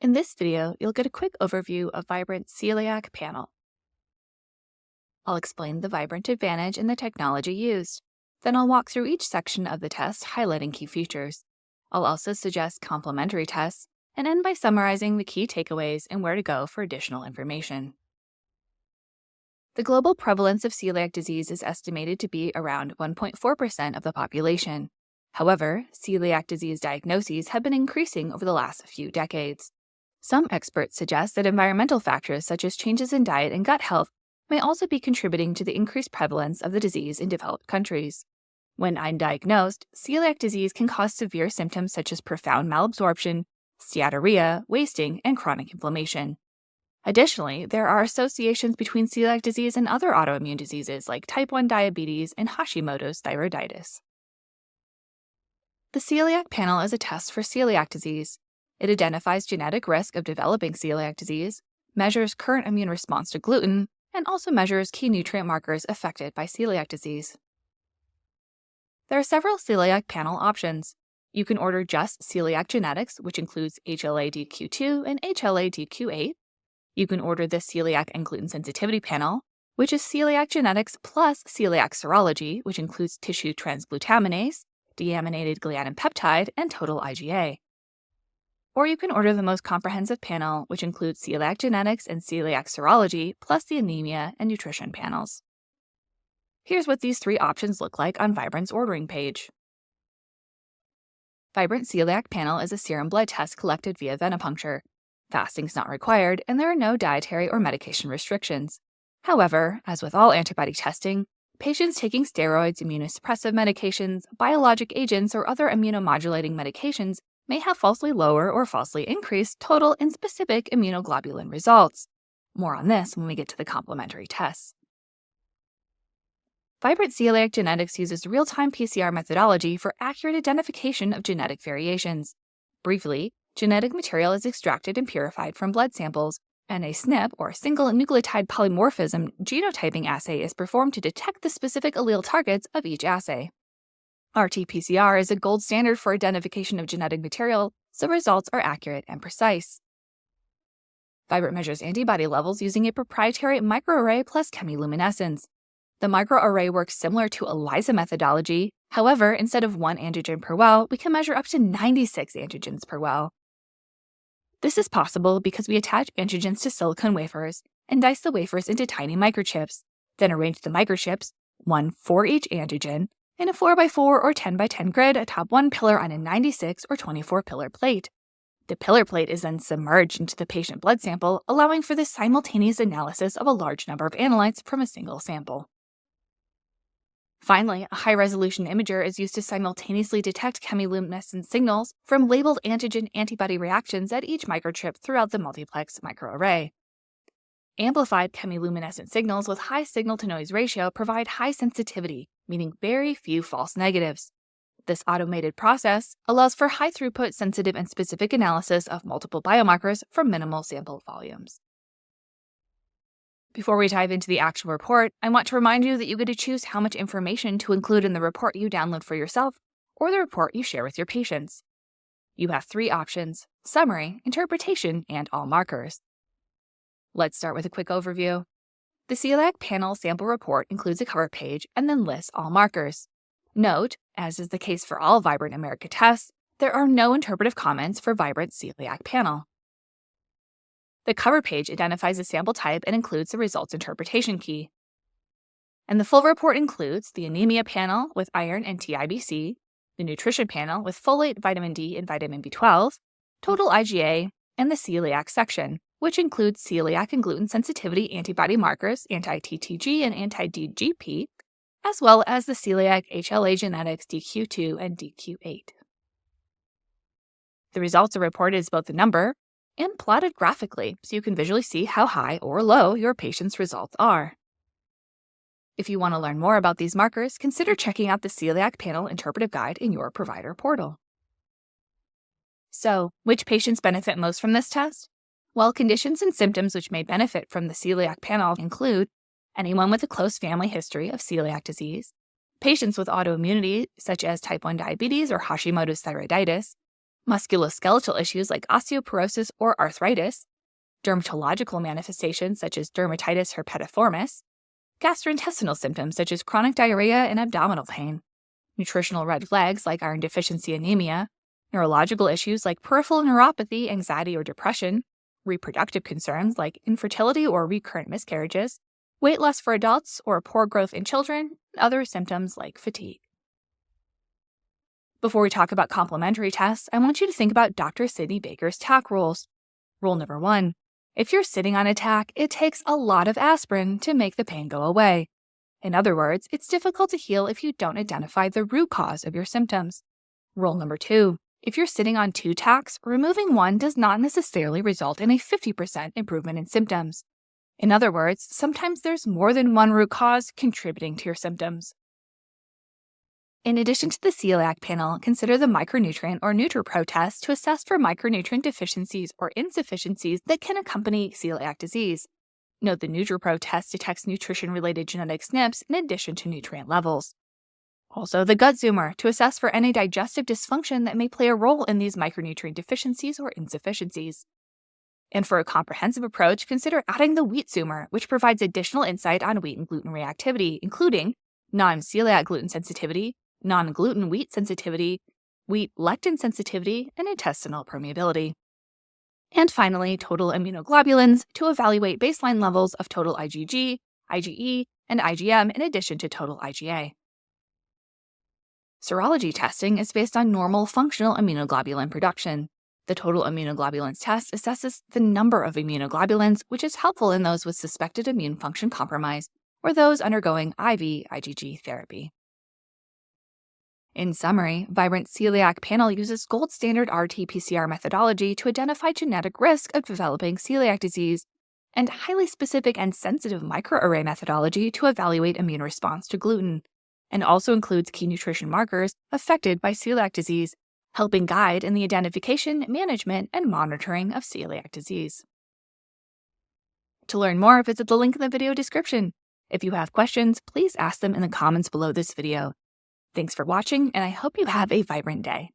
In this video, you'll get a quick overview of Vibrant Celiac Panel. I'll explain the Vibrant advantage and the technology used. Then I'll walk through each section of the test, highlighting key features. I'll also suggest complementary tests, and end by summarizing the key takeaways and where to go for additional information. The global prevalence of celiac disease is estimated to be around 1.4% of the population. However, celiac disease diagnoses have been increasing over the last few decades. Some experts suggest that environmental factors such as changes in diet and gut health may also be contributing to the increased prevalence of the disease in developed countries. When undiagnosed, celiac disease can cause severe symptoms such as profound malabsorption, steatorrhea, wasting, and chronic inflammation. Additionally, there are associations between celiac disease and other autoimmune diseases like type 1 diabetes and Hashimoto's thyroiditis. The Celiac Panel is a test for celiac disease. It identifies genetic risk of developing celiac disease, measures current immune response to gluten, and also measures key nutrient markers affected by celiac disease. There are several celiac panel options. You can order just celiac genetics, which includes HLA DQ2 and HLA DQ8. You can order the celiac and gluten sensitivity panel, which is celiac genetics plus celiac serology, which includes tissue transglutaminase, deaminated gliadin peptide, and total IgA. Or you can order the most comprehensive panel, which includes celiac genetics and celiac serology, plus the anemia and nutrition panels. Here's what these three options look like on Vibrant's ordering page. Vibrant Celiac Panel is a serum blood test collected via venipuncture. Fasting is not required, and there are no dietary or medication restrictions. However, as with all antibody testing, patients taking steroids, immunosuppressive medications, biologic agents, or other immunomodulating medications may have falsely lower or falsely increased total and specific immunoglobulin results. More on this when we get to the complementary tests. Vibrant Celiac Genetics uses real-time PCR methodology for accurate identification of genetic variations. Briefly, genetic material is extracted and purified from blood samples, and a SNP, or single nucleotide polymorphism, genotyping assay is performed to detect the specific allele targets of each assay. RT-PCR is a gold standard for identification of genetic material, so results are accurate and precise. Vibrant measures antibody levels using a proprietary microarray plus chemiluminescence. The microarray works similar to ELISA methodology. However, instead of 1 antigen per well, we can measure up to 96 antigens per well. This is possible because we attach antigens to silicone wafers and dice the wafers into tiny microchips, then arrange the microchips, one for each antigen, in a 4x4 or 10x10 grid atop one pillar on a 96 or 24 pillar plate. The pillar plate is then submerged into the patient blood sample, allowing for the simultaneous analysis of a large number of analytes from a single sample. Finally, a high-resolution imager is used to simultaneously detect chemiluminescent signals from labeled antigen-antibody reactions at each microchip throughout the multiplex microarray. Amplified chemiluminescent signals with high signal-to-noise ratio provide high sensitivity, meaning very few false negatives. This automated process allows for high-throughput, sensitive, and specific analysis of multiple biomarkers from minimal sample volumes. Before we dive into the actual report, I want to remind you that you get to choose how much information to include in the report you download for yourself or the report you share with your patients. You have three options: summary, interpretation, and all markers. Let's start with a quick overview. The Celiac Panel sample report includes a cover page and then lists all markers. Note, as is the case for all Vibrant America tests, there are no interpretive comments for Vibrant Celiac Panel. The cover page identifies a sample type and includes the results interpretation key. And the full report includes the anemia panel with iron and TIBC, the nutrition panel with folate, vitamin D, and vitamin B12, total IgA, and the celiac section, which includes celiac and gluten sensitivity antibody markers, anti-TTG and anti-DGP, as well as the celiac HLA genetics DQ2 and DQ8. The results are reported as both a number and plotted graphically so you can visually see how high or low your patient's results are. If you want to learn more about these markers, consider checking out the Celiac Panel Interpretive Guide in your provider portal. So, which patients benefit most from this test? Well, conditions and symptoms which may benefit from the Celiac Panel include anyone with a close family history of celiac disease, patients with autoimmunity such as type 1 diabetes or Hashimoto's thyroiditis, musculoskeletal issues like osteoporosis or arthritis, dermatological manifestations such as dermatitis herpetiformis, gastrointestinal symptoms such as chronic diarrhea and abdominal pain, nutritional red flags like iron deficiency anemia, neurological issues like peripheral neuropathy, anxiety, or depression, reproductive concerns like infertility or recurrent miscarriages, weight loss for adults or poor growth in children, and other symptoms like fatigue. Before we talk about complementary tests, I want you to think about Dr. Sidney Baker's TAC rules. Rule number 1. If you're sitting on a TAC, it takes a lot of aspirin to make the pain go away. In other words, it's difficult to heal if you don't identify the root cause of your symptoms. Rule number 2. If you're sitting on 2 TACs, removing one does not necessarily result in a 50% improvement in symptoms. In other words, sometimes there's more than one root cause contributing to your symptoms. In addition to the celiac panel, consider the micronutrient or NutriPro test to assess for micronutrient deficiencies or insufficiencies that can accompany celiac disease. Note the NutriPro test detects nutrition-related genetic SNPs in addition to nutrient levels. Also, the gut zoomer to assess for any digestive dysfunction that may play a role in these micronutrient deficiencies or insufficiencies. And for a comprehensive approach, consider adding the wheat zoomer, which provides additional insight on wheat and gluten reactivity, including non-celiac gluten sensitivity, non-gluten wheat sensitivity, wheat lectin sensitivity, and intestinal permeability. And finally, total immunoglobulins to evaluate baseline levels of total IgG, IgE, and IgM in addition to total IgA. Serology testing is based on normal functional immunoglobulin production. The total immunoglobulins test assesses the number of immunoglobulins, which is helpful in those with suspected immune function compromise or those undergoing IV IgG therapy. In summary, Vibrant Celiac Panel uses gold standard RT-PCR methodology to identify genetic risk of developing celiac disease and highly specific and sensitive microarray methodology to evaluate immune response to gluten, and also includes key nutrition markers affected by celiac disease, helping guide in the identification, management, and monitoring of celiac disease. To learn more, visit the link in the video description. If you have questions, please ask them in the comments below this video. Thanks for watching, and I hope you have a vibrant day.